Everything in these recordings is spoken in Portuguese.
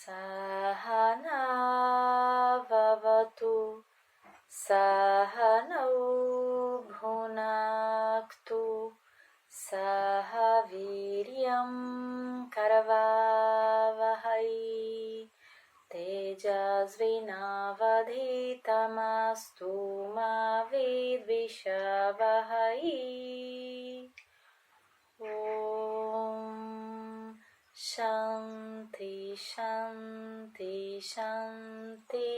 Sahana Vavatu Sahanau Bhunaktu Sahaviryam Karavavahai Tejasvinavadhitamastu ma vidvishavahai. Om Shanti Shanti Shanti.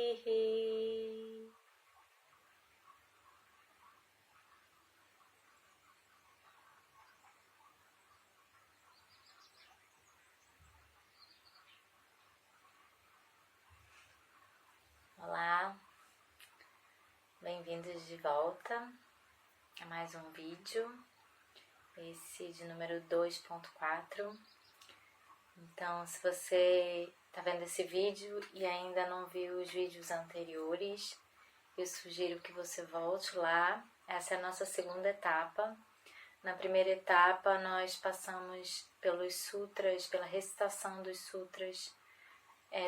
Olá, bem-vindos de volta a mais um vídeo, esse de número 2.4. Então, se você está vendo esse vídeo e ainda não viu os vídeos anteriores, eu sugiro que você volte lá. Essa é a nossa segunda etapa. Na primeira etapa, nós passamos pelos sutras, pela recitação dos sutras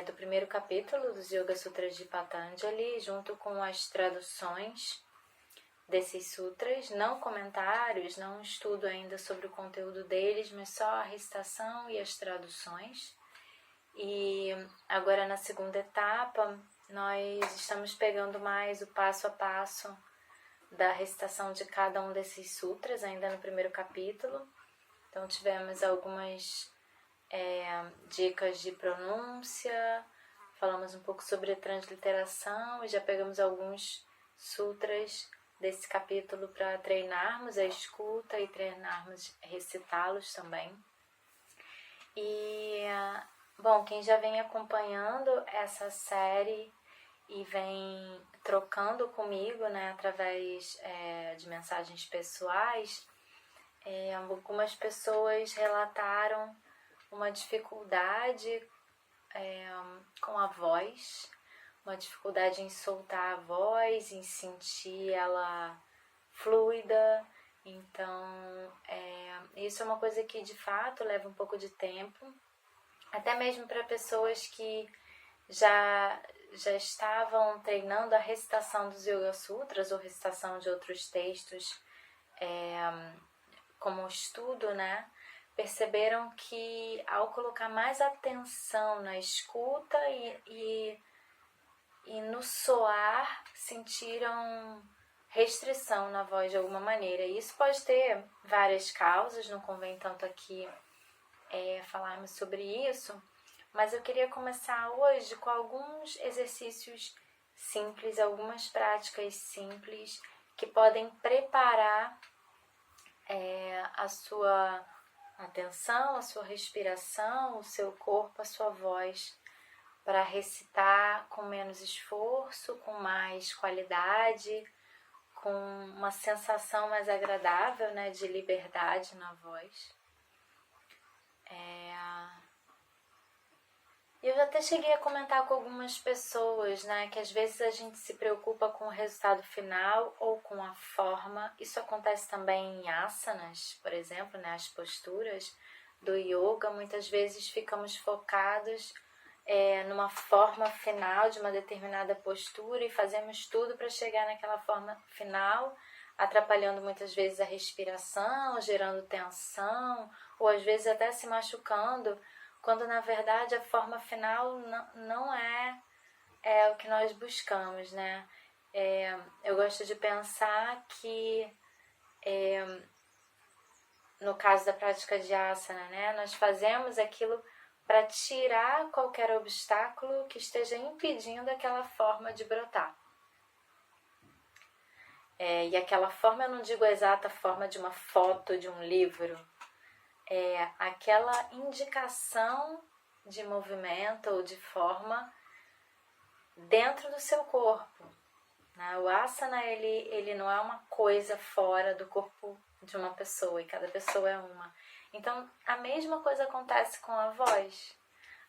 do primeiro capítulo dos Yoga Sutras de Patanjali, junto com as traduções desses sutras, não comentários, não estudo ainda sobre o conteúdo deles, mas só a recitação e as traduções. E agora na segunda etapa, nós estamos pegando mais o passo a passo da recitação de cada um desses sutras, ainda no primeiro capítulo. Então tivemos algumas dicas de pronúncia, falamos um pouco sobre a transliteração e já pegamos alguns sutras desse capítulo para treinarmos a escuta e treinarmos recitá-los também. E, bom, quem já vem acompanhando essa série e vem trocando comigo, né, através de mensagens pessoais, algumas pessoas relataram uma dificuldade com a voz, uma dificuldade em soltar a voz, em sentir ela fluida. Então, isso é uma coisa que de fato leva um pouco de tempo, até mesmo para pessoas que já estavam treinando a recitação dos Yoga Sutras ou recitação de outros textos como estudo, né? Perceberam que ao colocar mais atenção na escuta e no soar, sentiram restrição na voz de alguma maneira. E isso pode ter várias causas, não convém tanto aqui falarmos sobre isso, mas eu queria começar hoje com alguns exercícios simples, algumas práticas simples que podem preparar a sua atenção, a sua respiração, o seu corpo, a sua voz, para recitar com menos esforço, com mais qualidade, com uma sensação mais agradável, né, de liberdade na voz. Eu até cheguei a comentar com algumas pessoas, né, que às vezes a gente se preocupa com o resultado final ou com a forma. Isso acontece também em asanas, por exemplo, né, as posturas do yoga. Muitas vezes ficamos focados numa forma final de uma determinada postura e fazemos tudo para chegar naquela forma final, atrapalhando muitas vezes a respiração, gerando tensão, ou às vezes até se machucando, quando na verdade a forma final não é o que nós buscamos, né? Eu gosto de pensar que no caso da prática de asana, né, nós fazemos aquilo para tirar qualquer obstáculo que esteja impedindo aquela forma de brotar. E aquela forma, eu não digo a exata forma de uma foto, de um livro, aquela indicação de movimento ou de forma dentro do seu corpo, né? O asana, ele não é uma coisa fora do corpo de uma pessoa, e cada pessoa é uma. Então, a mesma coisa acontece com a voz,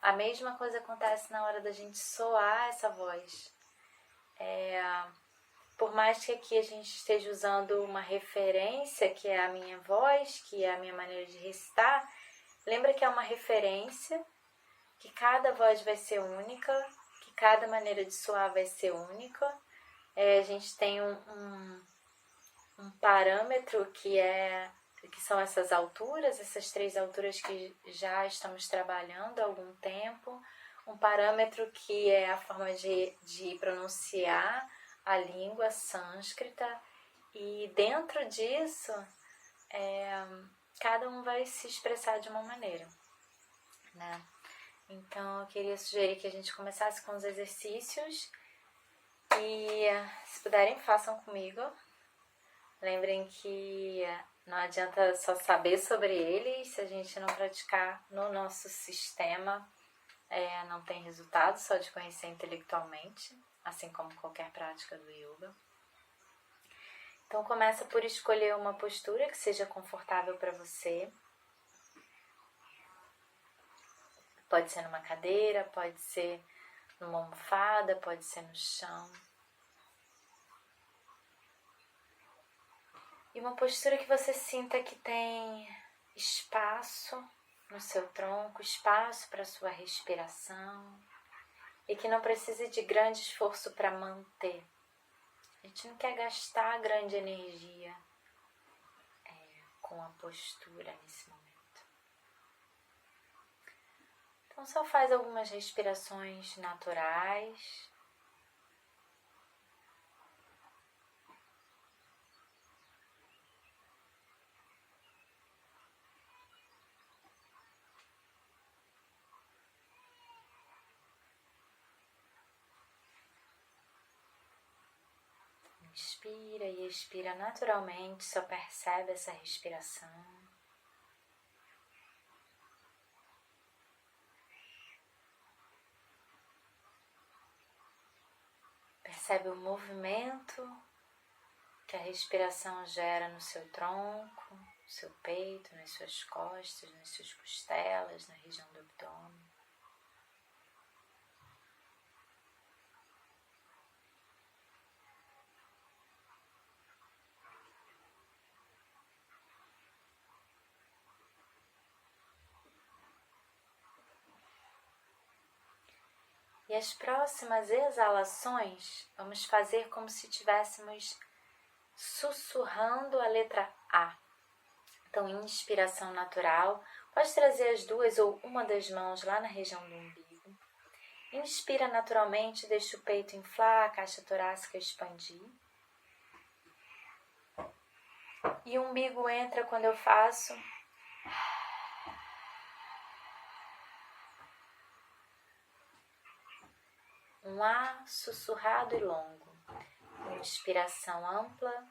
a mesma coisa acontece na hora da gente soar essa voz. Por mais que aqui a gente esteja usando uma referência, que é a minha voz, que é a minha maneira de recitar, lembra que é uma referência que cada voz vai ser única, que cada maneira de soar vai ser única. A gente tem um parâmetro que são essas alturas, essas 3 alturas que já estamos trabalhando há algum tempo. Um parâmetro que é a forma de pronunciar a língua sânscrita. E dentro disso, cada um vai se expressar de uma maneira, né? Então eu queria sugerir que a gente começasse com os exercícios e, se puderem, façam comigo. Lembrem que não adianta só saber sobre eles, se a gente não praticar no nosso sistema, não tem resultado só de conhecer intelectualmente, assim como qualquer prática do yoga. Então começa por escolher uma postura que seja confortável para você. Pode ser numa cadeira, pode ser numa almofada, pode ser no chão. E uma postura que você sinta que tem espaço no seu tronco, espaço para a sua respiração e que não precise de grande esforço para manter. A gente não quer gastar grande energia com a postura nesse momento. Então só faz algumas respirações naturais. Inspira e expira naturalmente, só percebe essa respiração. Percebe o movimento que a respiração gera no seu tronco, no seu peito, nas suas costas, nas suas costelas, na região do abdômen. E as próximas exalações, vamos fazer como se estivéssemos sussurrando a letra A. Então, inspiração natural, pode trazer as 2 ou uma das mãos lá na região do umbigo. Inspira naturalmente, deixa o peito inflar, a caixa torácica expandir. E o umbigo entra quando eu faço. Um A sussurrado e longo. Inspiração ampla.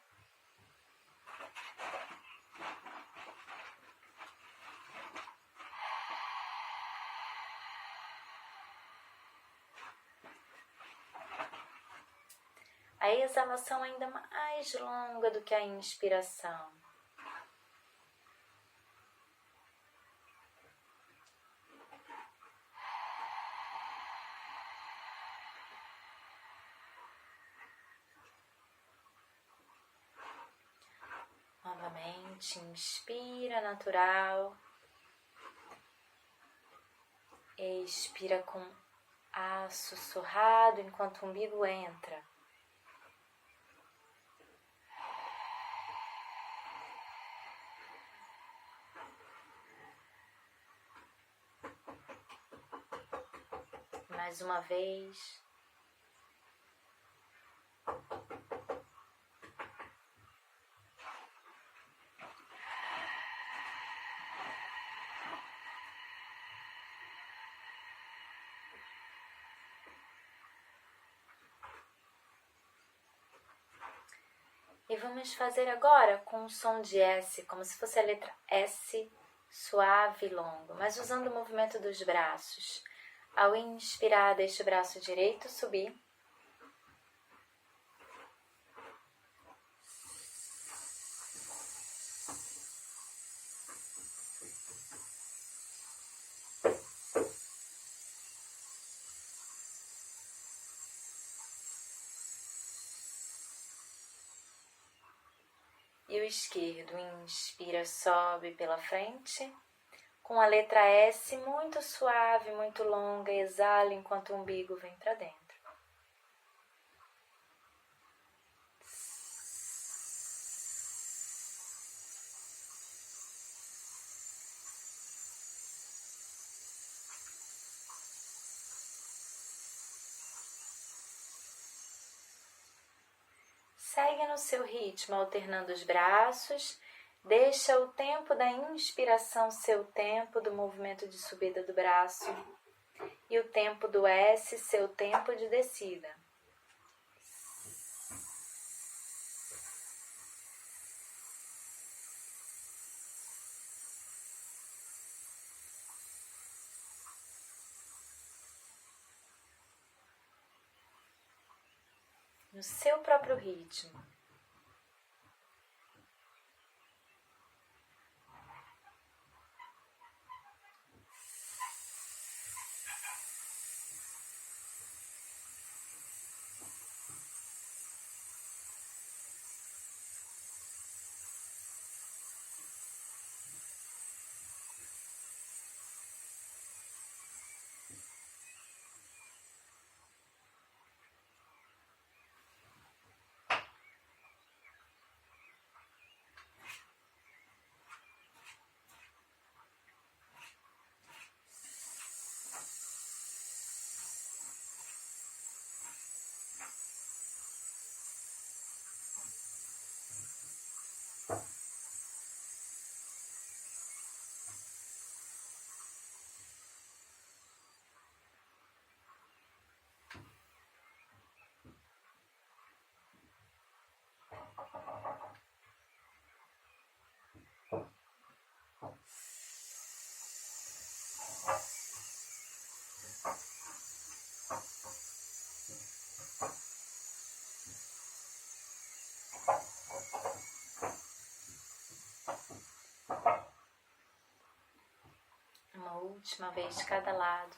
A exalação ainda mais longa do que a inspiração. Novamente, inspira natural. Expira com A sussurrado enquanto o umbigo entra. Mais uma vez. E vamos fazer agora com o som de S, como se fosse a letra S, suave e longo, mas usando o movimento dos braços. Ao inspirar, deixa o braço direito subir. E o esquerdo, inspira, sobe pela frente. Com a letra S muito suave, muito longa, exala enquanto o umbigo vem para dentro. Segue no seu ritmo, alternando os braços. Deixa o tempo da inspiração ser o tempo do movimento de subida do braço e o tempo do S ser o tempo de descida. No seu próprio ritmo. Uma última vez de cada lado.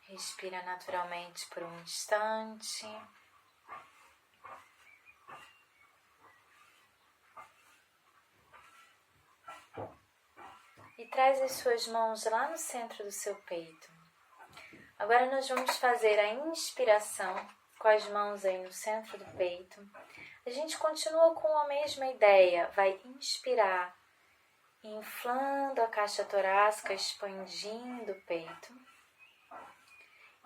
Respira naturalmente por um instante. E traz as suas mãos lá no centro do seu peito. Agora nós vamos fazer a inspiração com as mãos aí no centro do peito. A gente continua com a mesma ideia. Vai inspirar, inflando a caixa torácica, expandindo o peito.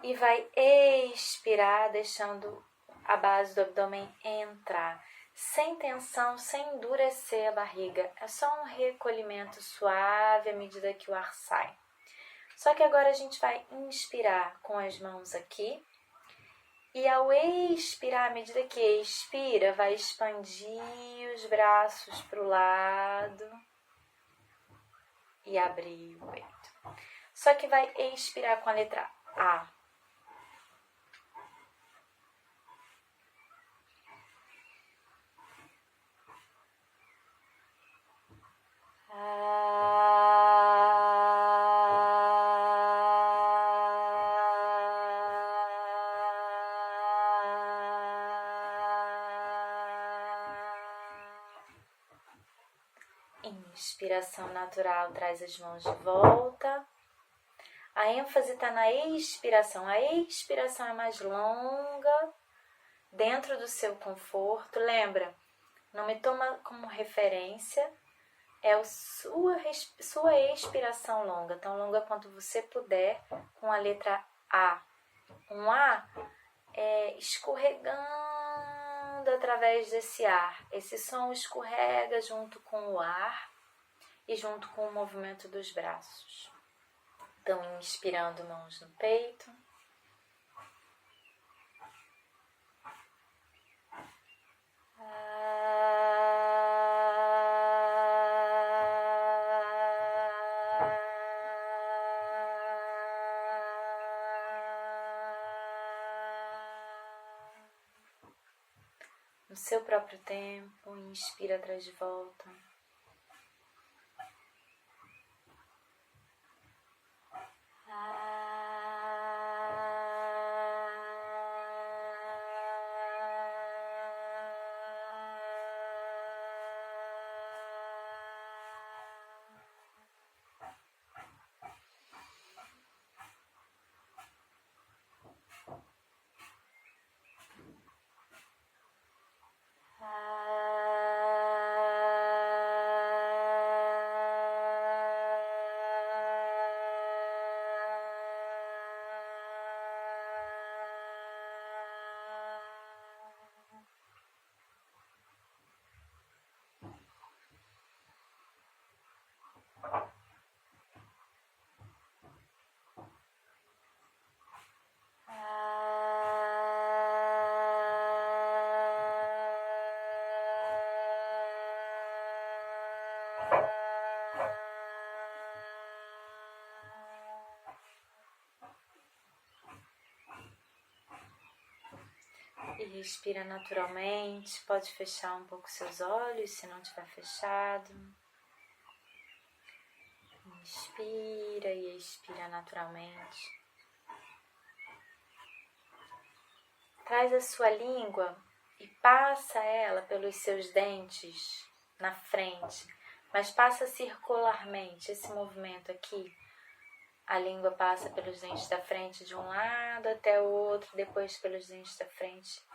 E vai expirar, deixando a base do abdômen entrar, sem tensão, sem endurecer a barriga. É só um recolhimento suave à medida que o ar sai. Só que agora a gente vai inspirar com as mãos aqui. E ao expirar, à medida que expira, vai expandir os braços para o lado e abrir o peito. Só que vai expirar com a letra A. Inspiração natural, traz as mãos de volta. A ênfase está na expiração. A expiração é mais longa, dentro do seu conforto. Lembra, não me toma como referência, é a sua expiração longa, tão longa quanto você puder, com a letra A. Um A escorregando através desse ar. Esse som escorrega junto com o ar e junto com o movimento dos braços. Então, inspirando, mãos no peito. No seu próprio tempo, inspira, traz de volta. E respira naturalmente, pode fechar um pouco seus olhos se não tiver fechado. Inspira e expira naturalmente. Traz a sua língua e passa ela pelos seus dentes na frente, mas passa circularmente esse movimento aqui. A língua passa pelos dentes da frente de um lado até o outro, depois pelos dentes da frente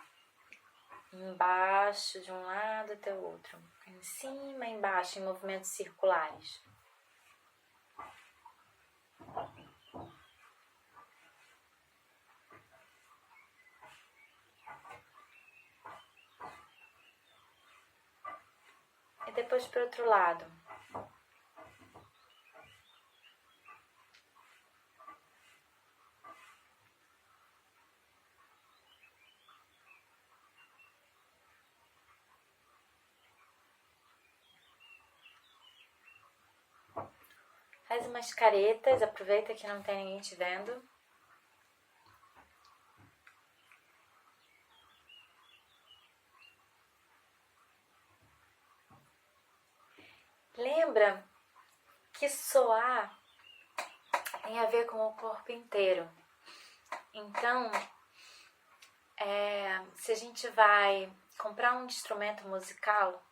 embaixo de um lado até o outro, em cima, embaixo, em movimentos circulares. E depois para o outro lado. Faz umas caretas, aproveita que não tem ninguém te vendo. Lembra que soar tem a ver com o corpo inteiro. Então, se a gente vai comprar um instrumento musical,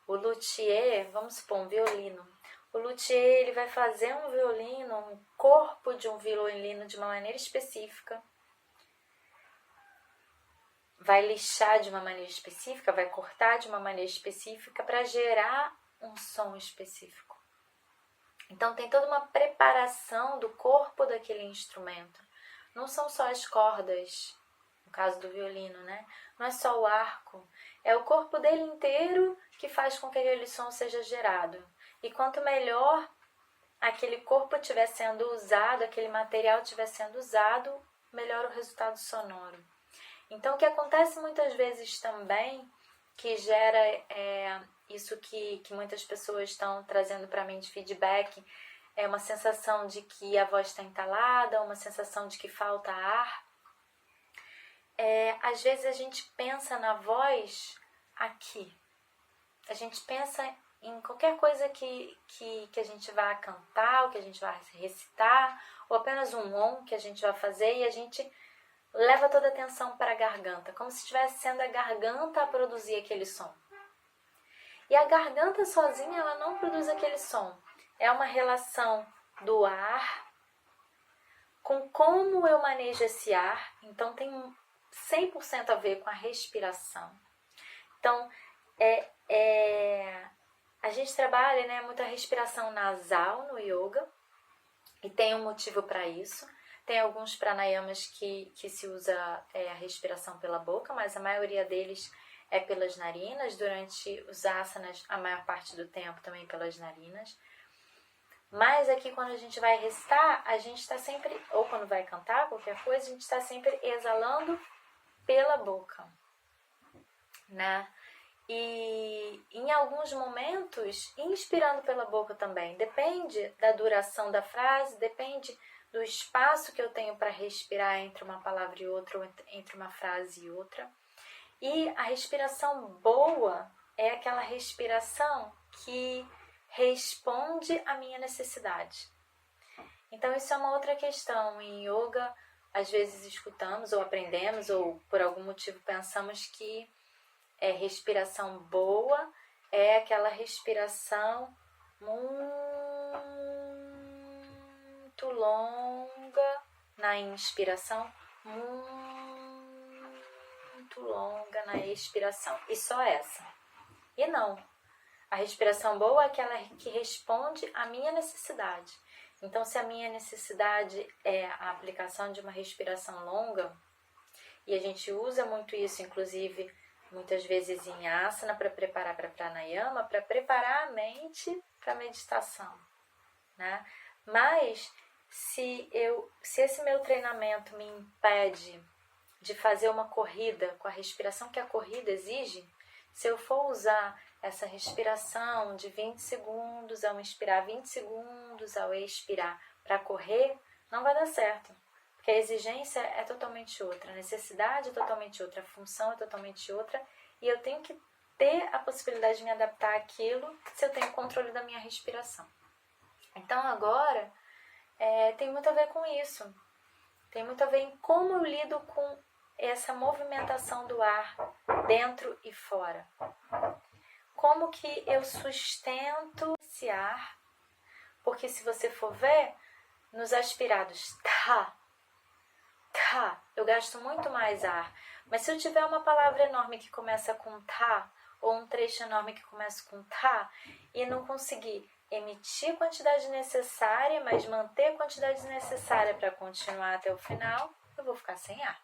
o luthier, vamos supor, um violino. O luthier ele vai fazer um violino, um corpo de um violino de uma maneira específica, vai lixar de uma maneira específica, vai cortar de uma maneira específica para gerar um som específico. Então tem toda uma preparação do corpo daquele instrumento. Não são só as cordas, no caso do violino, né? Não é só o arco, é o corpo dele inteiro que faz com que aquele som seja gerado. E quanto melhor aquele corpo estiver sendo usado, aquele material estiver sendo usado, melhor o resultado sonoro. Então o que acontece muitas vezes também, que gera isso que muitas pessoas estão trazendo para mim de feedback, é uma sensação de que a voz está entalada, uma sensação de que falta ar. Às vezes a gente pensa na voz aqui. A gente pensa em qualquer coisa que a gente vai cantar, ou que a gente vai recitar, ou apenas um on que a gente vai fazer, e a gente leva toda a atenção para a garganta, como se estivesse sendo a garganta a produzir aquele som. E a garganta sozinha, ela não produz aquele som. É uma relação do ar com como eu manejo esse ar. Então tem 100% a ver com a respiração. Então, A gente trabalha, né, muita respiração nasal no yoga e tem um motivo para isso. Tem alguns pranayamas que se usa a respiração pela boca, mas a maioria deles é pelas narinas. Durante os asanas, a maior parte do tempo também pelas narinas. Mas aqui quando a gente vai recitar, a gente está sempre, ou quando vai cantar, qualquer coisa, a gente está sempre exalando pela boca, né? E em alguns momentos, inspirando pela boca também. Depende da duração da frase, depende do espaço que eu tenho para respirar entre uma palavra e outra, ou entre uma frase e outra. E a respiração boa é aquela respiração que responde à minha necessidade. Então isso é uma outra questão. Em yoga, às vezes escutamos ou aprendemos ou por algum motivo pensamos que respiração boa é aquela respiração muito longa na inspiração, muito longa na expiração, e só essa. E não. A respiração boa é aquela que responde à minha necessidade. Então, se a minha necessidade é a aplicação de uma respiração longa, e a gente usa muito isso, inclusive, muitas vezes em asana, para preparar para pranayama, para preparar a mente para a meditação, né? Mas, se esse meu treinamento me impede de fazer uma corrida com a respiração que a corrida exige, se eu for usar essa respiração de 20 segundos, ao inspirar 20 segundos, ao expirar para correr, não vai dar certo. Porque a exigência é totalmente outra, a necessidade é totalmente outra, a função é totalmente outra, e eu tenho que ter a possibilidade de me adaptar àquilo se eu tenho controle da minha respiração. Então agora, tem muito a ver com isso. Tem muito a ver em como eu lido com essa movimentação do ar dentro e fora. Como que eu sustento esse ar, porque se você for ver, nos aspirados, eu gasto muito mais ar. Mas se eu tiver uma palavra enorme que começa com tá, ou um trecho enorme que começa com tá, e não conseguir emitir a quantidade necessária, mas manter a quantidade necessária para continuar até o final, eu vou ficar sem ar.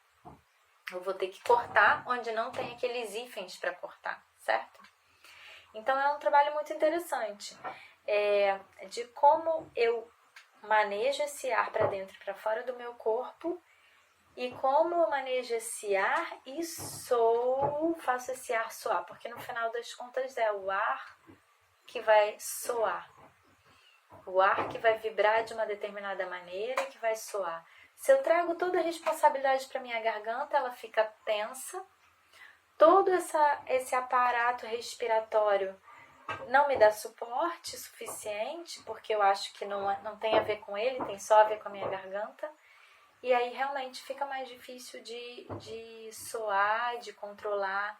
Eu vou ter que cortar onde não tem aqueles hífens para cortar, certo? Então é um trabalho muito interessante de como eu manejo esse ar para dentro e para fora do meu corpo e como eu manejo esse ar e faço esse ar soar, porque no final das contas é o ar que vai soar, o ar que vai vibrar de uma determinada maneira e que vai soar. Se eu trago toda a responsabilidade para minha garganta, ela fica tensa. Todo esse aparato respiratório não me dá suporte suficiente, porque eu acho que não tem a ver com ele, tem só a ver com a minha garganta. E aí realmente fica mais difícil de soar, de controlar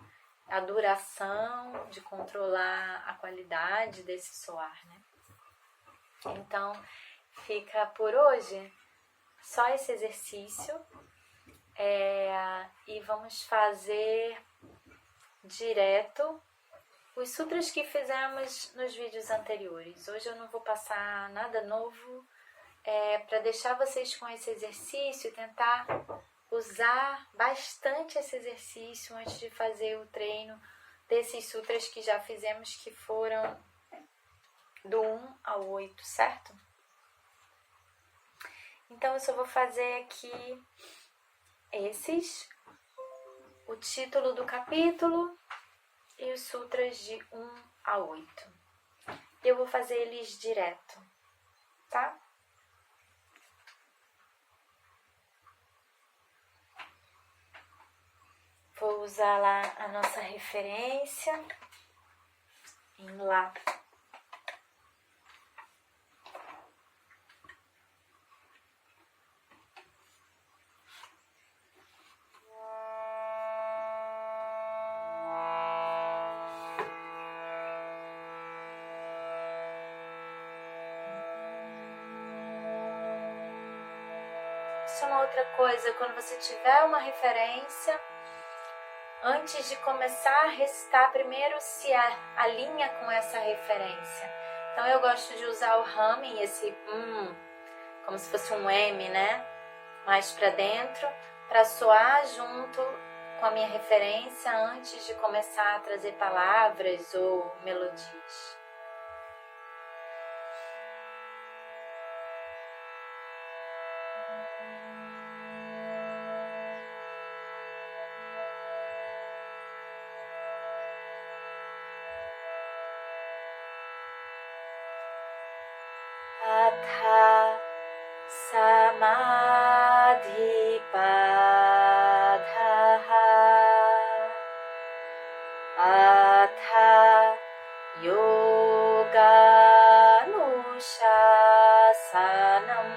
a duração, de controlar a qualidade desse soar, né? Então, fica por hoje só esse exercício e vamos fazer direto os sutras que fizemos nos vídeos anteriores. Hoje eu não vou passar nada novo, para deixar vocês com esse exercício e tentar usar bastante esse exercício antes de fazer o treino desses sutras que já fizemos, que foram do 1 ao 8, certo? Então eu só vou fazer aqui o título do capítulo e os sutras de 1 a 8. Eu vou fazer eles direto, tá? Vou usar lá a nossa referência em lá. Isso é uma outra coisa, quando você tiver uma referência, antes de começar a recitar, primeiro se alinha com essa referência. Então eu gosto de usar o humming, esse como se fosse um M, né? Mais para dentro, para soar junto com a minha referência antes de começar a trazer palavras ou melodias. Atha Samadhipadhaha Atha Yoganushāsanam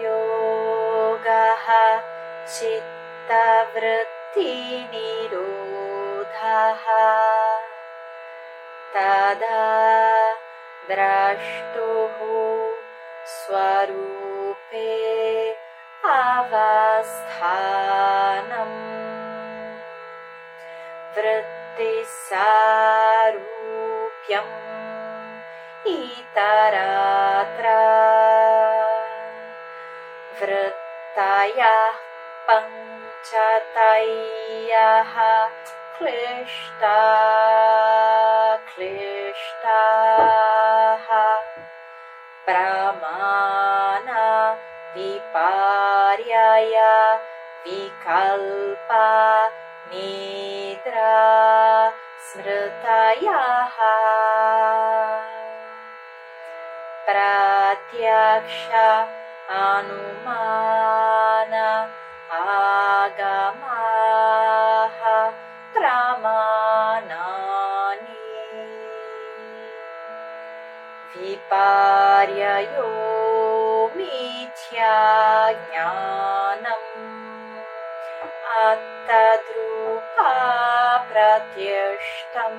Yogaha Chittavritti Nirodhaha Tada Drashtuhu Swarupe Avasthanam Vrittisarupyam Itaratra Vrittayah Panchatayyaha Klishtaha Pramana Viparyaya Vikalpa Nidra Smritayaha Pratyaksha Anumana Agamaha Pramanani Viparyayo Mithya Jnanam Attadrupa Pratyashtam.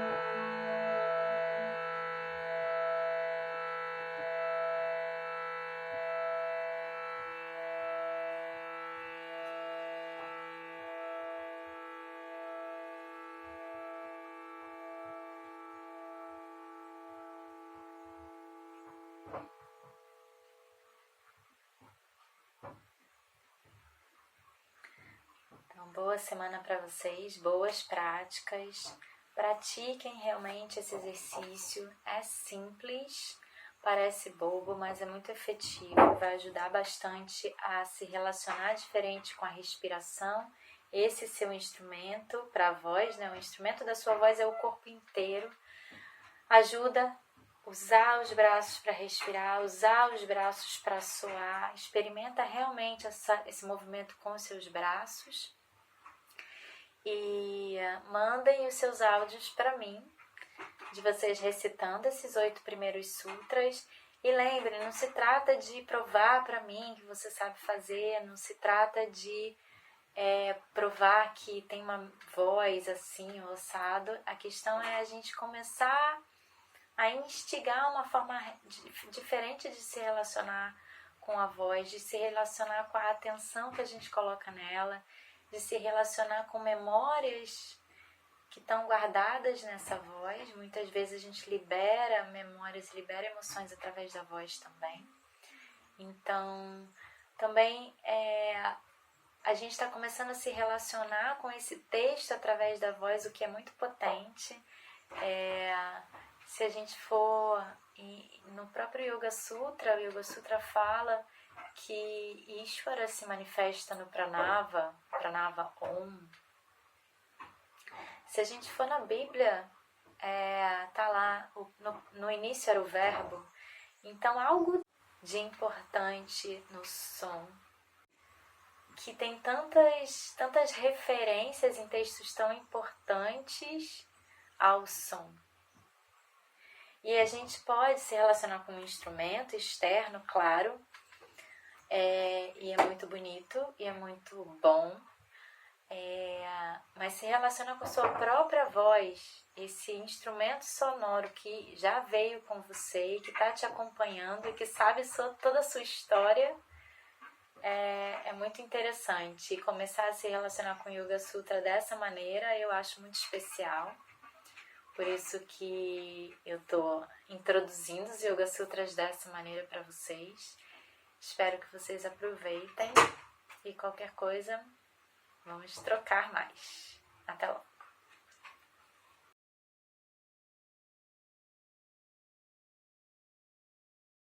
Boa semana para vocês, boas práticas. Pratiquem realmente esse exercício. É simples, parece bobo, mas é muito efetivo. Vai ajudar bastante a se relacionar diferente com a respiração. Esse seu instrumento para a voz, né? O instrumento da sua voz é o corpo inteiro. Ajuda a usar os braços para respirar, usar os braços para soar. Experimenta realmente esse movimento com os seus braços. E mandem os seus áudios para mim, de vocês recitando esses 8 primeiros sutras. E lembre, não se trata de provar para mim que você sabe fazer, não se trata de provar que tem uma voz assim, ou assado. A questão é a gente começar a instigar uma forma diferente de se relacionar com a voz, de se relacionar com a atenção que a gente coloca nela, de se relacionar com memórias que estão guardadas nessa voz. Muitas vezes a gente libera memórias, libera emoções através da voz também. Então, também a gente está começando a se relacionar com esse texto através da voz, o que é muito potente. Se a gente for no próprio Yoga Sutra, o Yoga Sutra fala que Ishvara se manifesta no Pranava Om. Se a gente for na Bíblia, tá lá, no início era o verbo. Então, algo de importante no som, que tem tantas referências em textos tão importantes ao som. E a gente pode se relacionar com um instrumento externo, claro, e é muito bonito e é muito bom, mas se relaciona com a sua própria voz, esse instrumento sonoro que já veio com você e que está te acompanhando e que sabe toda a sua história. é muito interessante. E começar a se relacionar com o Yoga Sutra dessa maneira eu acho muito especial. Por isso que eu tô introduzindo os Yoga Sutras dessa maneira para vocês. Espero que vocês aproveitem. E qualquer coisa, vamos trocar mais. Até logo!